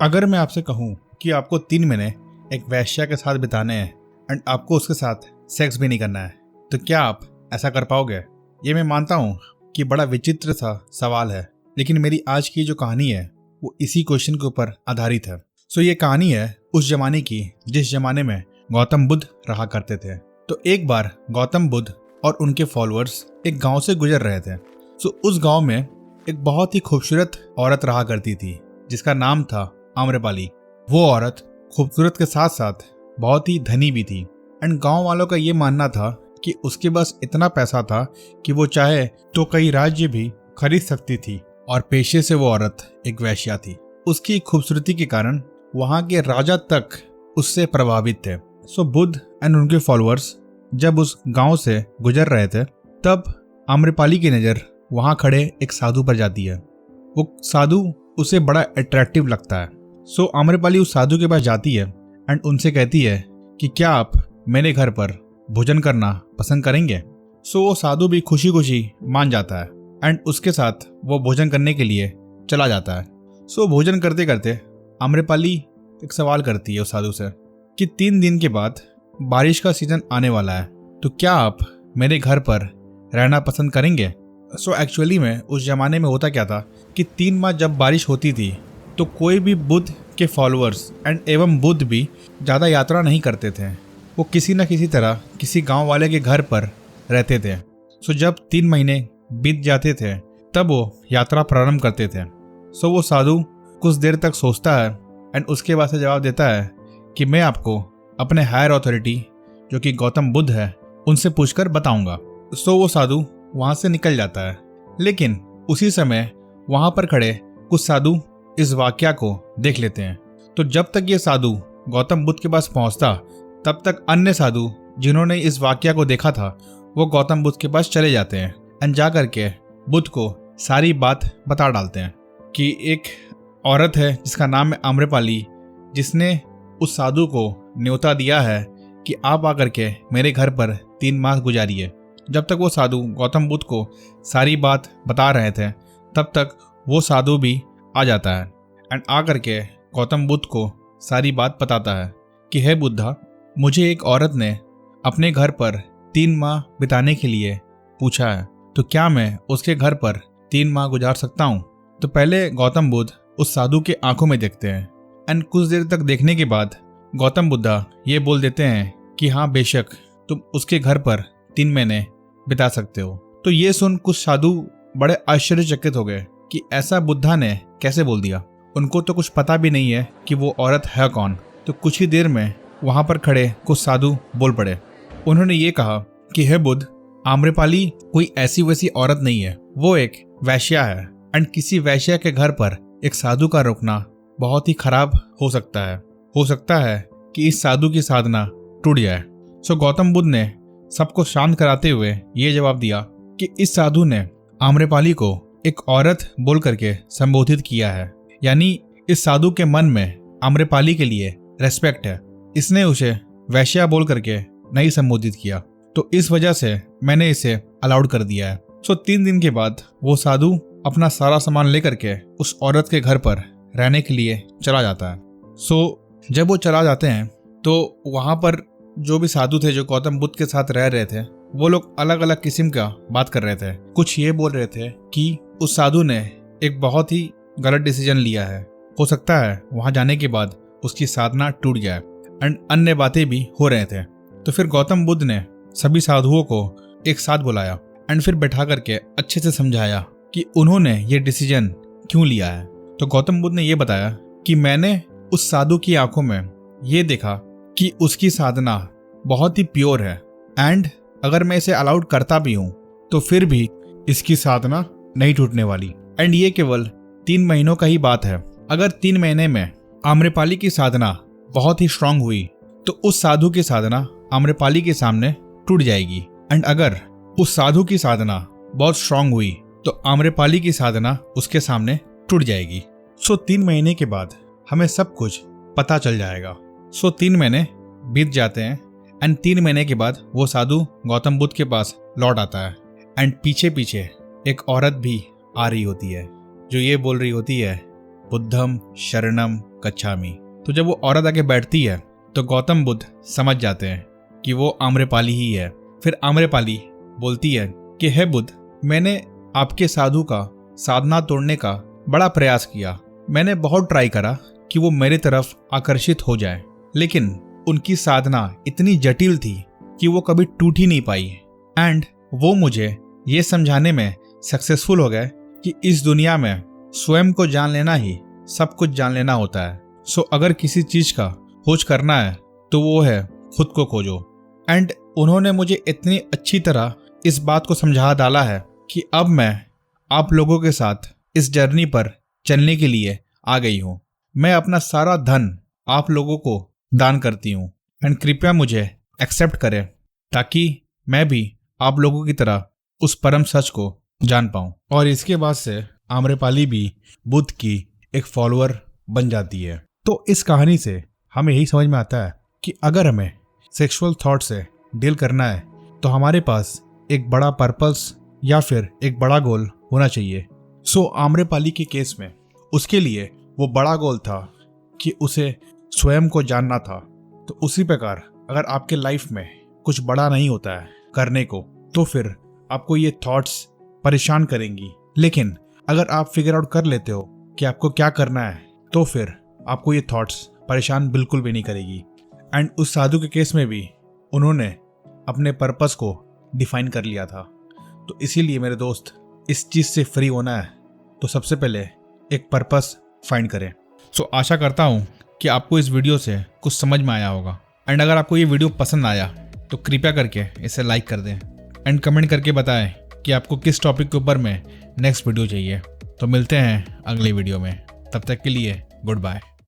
अगर मैं आपसे कहूँ कि आपको 3 महीने एक वेश्या के साथ बिताने हैं एंड आपको उसके साथ सेक्स भी नहीं करना है, तो क्या आप ऐसा कर पाओगे? ये मैं मानता हूँ कि बड़ा विचित्र सा सवाल है, लेकिन मेरी आज की जो कहानी है वो इसी क्वेश्चन के ऊपर आधारित है। सो ये कहानी है उस जमाने की जिस जमाने में गौतम बुद्ध रहा करते थे। तो एक बार गौतम बुद्ध और उनके फॉलोअर्स एक गांव से गुजर रहे थे। सो उस गांव में एक बहुत ही खूबसूरत औरत रहा करती थी जिसका नाम था आम्रपाली। वो औरत खूबसूरत के साथ साथ बहुत ही धनी भी थी एंड गांव वालों का ये मानना था कि उसके पास इतना पैसा था कि वो चाहे तो कई राज्य भी खरीद सकती थी। और पेशे से वो औरत एक वेश्या थी। उसकी खूबसूरती के कारण वहां के राजा तक उससे प्रभावित थे। सो बुद्ध एंड उनके फॉलोअर्स जब उस गांव से गुजर रहे थे तब आम्रपाली की नज़र वहां खड़े एक साधु पर जाती है। वो साधु उसे बड़ा अट्रैक्टिव लगता है। सो आम्रपाली उस साधु के पास जाती है एंड उनसे कहती है कि क्या आप मेरे घर पर भोजन करना पसंद करेंगे। सो वो साधु भी खुशी खुशी मान जाता है एंड उसके साथ वो भोजन करने के लिए चला जाता है। सो भोजन करते करते आम्रपाली एक सवाल करती है उस साधु से कि 3 दिन के बाद बारिश का सीजन आने वाला है, तो क्या आप मेरे घर पर रहना पसंद करेंगे। सो एक्चुअली में उस जमाने में होता क्या था कि 3 माह जब बारिश होती थी तो कोई भी बुद्ध के फॉलोअर्स एंड एवं बुद्ध भी ज़्यादा यात्रा नहीं करते थे। वो किसी न किसी तरह किसी गांव वाले के घर पर रहते थे। सो जब 3 महीने बीत जाते थे तब वो यात्रा प्रारंभ करते थे। सो वो साधु कुछ देर तक सोचता है एंड उसके बाद से जवाब देता है कि मैं आपको अपने हायर अथॉरिटी जो कि गौतम बुद्ध है उनसे पूछकर बताऊंगा। सो वो साधु वहां से निकल जाता है, लेकिन उसी समय वहां पर खड़े कुछ साधु इस वाकया को देख लेते हैं। तो जब तक ये साधु गौतम बुद्ध के पास पहुंचता तब तक अन्य साधु जिन्होंने इस वाकया को देखा था वो गौतम बुद्ध के पास चले जाते हैं एंड जा करके बुद्ध को सारी बात बता डालते हैं कि एक औरत है जिसका नाम है आम्रपाली, जिसने उस साधु को न्योता दिया है कि आप आकर के मेरे घर पर 3 माह गुजारिए। जब तक वो साधु गौतम बुद्ध को सारी बात बता रहे थे तब तक वो साधु भी आ जाता है एंड आकर के गौतम बुद्ध को सारी बात बताता है कि हे बुद्धा, मुझे एक औरत ने अपने घर पर 3 माह बिताने के लिए पूछा है, तो क्या मैं उसके घर पर 3 माह गुजार सकता हूँ। तो पहले गौतम बुद्ध उस साधु के आंखों में देखते हैं एंड कुछ देर तक देखने के बाद गौतम बुद्धा ये बोल देते हैं कि हाँ बेशक तुम उसके घर पर 3 महीने बिता सकते हो। तो ये सुन कुछ साधु बड़े आश्चर्यचकित हो गए कि ऐसा बुद्धा ने कैसे बोल दिया। उनको तो कुछ पता भी नहीं है कि वो औरत है कौन। तो कुछ ही देर में वहां पर खड़े कुछ साधु बोल पड़े। उन्होंने ये कहा कि हे बुद्ध, आम्रपाली कोई ऐसी वैसी औरत नहीं है, वो एक वैश्या है एंड किसी वैश्या के घर पर एक साधु का रुकना बहुत ही खराब हो सकता है कि इस साधु की साधना टूट जाए। सो गौतम बुद्ध ने सबको शांत कराते हुए ये जवाब दिया कि इस साधु ने आम्रपाली को एक औरत बोल करके संबोधित किया है, यानी इस साधु के मन में आम्रपाली के लिए रेस्पेक्ट है। इसने उसे वैश्या बोल करके नहीं संबोधित किया, तो इस वजह से मैंने इसे अलाउड कर दिया है। सो 3 दिन के बाद वो साधु अपना सारा सामान लेकर के उस औरत के घर पर रहने के लिए चला जाता है। सो जब वो चला जाते हैं तो वहाँ पर जो भी साधु थे जो गौतम बुद्ध के साथ रह रहे थे वो लोग अलग अलग किस्म का बात कर रहे थे। कुछ ये बोल रहे थे कि उस साधु ने एक बहुत ही गलत डिसीजन लिया है, हो सकता है वहां जाने के बाद उसकी साधना टूट जाए एंड अन्य बातें भी हो रहे थे। तो फिर गौतम बुद्ध ने सभी साधुओं को एक साथ बुलाया एंड फिर बैठा करके अच्छे से समझाया कि उन्होंने ये डिसीजन क्यों लिया है। तो गौतम बुद्ध ने ये बताया कि मैंने उस साधु की आंखों में ये देखा कि उसकी साधना बहुत ही प्योर है एंड अगर मैं इसे अलाउड करता भी हूं तो फिर भी इसकी साधना नहीं टूटने वाली एंड ये केवल 3 महीनों का ही बात है। अगर 3 महीने में आम्रपाली की साधना बहुत ही स्ट्रांग हुई तो उस साधु की साधना आम्रपाली के सामने टूट जाएगी एंड अगर उस साधु की साधना बहुत स्ट्रांग हुई तो आम्रपाली की साधना उसके सामने टूट जाएगी। सो 3 महीने के बाद हमें सब कुछ पता चल जाएगा। सो 3 महीने बीत जाते हैं एंड 3 महीने के बाद वो साधु गौतम बुद्ध के पास लौट आता है एंड पीछे पीछे एक औरत भी आ रही होती है जो ये बोल रही होती है, बुद्धम शरणम गच्छामि। तो जब वो औरत आके बैठती है तो गौतम बुद्ध समझ जाते हैं कि वो आम्रपाली ही है। फिर आम्रपाली बोलती है कि हे बुद्ध, मैंने आपके साधु का साधना तोड़ने का बड़ा प्रयास किया। मैंने बहुत ट्राई करा कि वो मेरी तरफ आकर्षित हो जाए, लेकिन उनकी साधना इतनी जटिल थी कि वो कभी टूट ही नहीं पाई। एंड वो मुझे ये समझाने में सक्सेसफुल हो गए कि इस दुनिया में स्वयं को जान लेना ही सब कुछ जान लेना होता है। सो अगर किसी चीज का खोज करना है तो वो है खुद को खोजो। एंड उन्होंने मुझे इतनी अच्छी तरह इस बात को समझा डाला है कि अब मैं आप लोगों के साथ इस जर्नी पर चलने के लिए आ गई हूँ। मैं अपना सारा धन आप लोगों को दान करती हूँ। एंड कृपया मुझे एक्सेप्ट करें ताकि मैं भी आप लोगों की तरह उस परम सच को जान पाऊँ। और इसके बाद से आम्रपाली भी बुद्ध की एक फॉलोअर बन जाती है। तो इस कहानी से हमें यही समझ में आता है कि अगर हमें सेक्सुअल थॉट से डील करना है तो हमारे पास एक बड़ा पर्पस या फिर एक बड़ा गोल होना चाहिए। सो आम्रपाली के केस में उसके लिए वो बड़ा गोल था कि उसे स्वयं को जानना था। तो उसी प्रकार अगर आपके लाइफ में कुछ बड़ा नहीं होता है करने को तो फिर आपको ये थॉट्स परेशान करेंगी। लेकिन अगर आप फिगर आउट कर लेते हो कि आपको क्या करना है तो फिर आपको ये थॉट्स परेशान बिल्कुल भी नहीं करेगी। एंड उस साधु के केस में भी उन्होंने अपने पर्पस को डिफाइन कर लिया था। तो इसीलिए मेरे दोस्त, इस चीज़ से फ्री होना है तो सबसे पहले एक पर्पस फाइंड करें। सो आशा करता हूँ कि आपको इस वीडियो से कुछ समझ में आया होगा। एंड अगर आपको ये वीडियो पसंद आया तो कृपया करके इसे लाइक कर दें एंड कमेंट करके बताएं कि आपको किस टॉपिक के ऊपर में नेक्स्ट वीडियो चाहिए। तो मिलते हैं अगले वीडियो में, तब तक के लिए गुड बाय।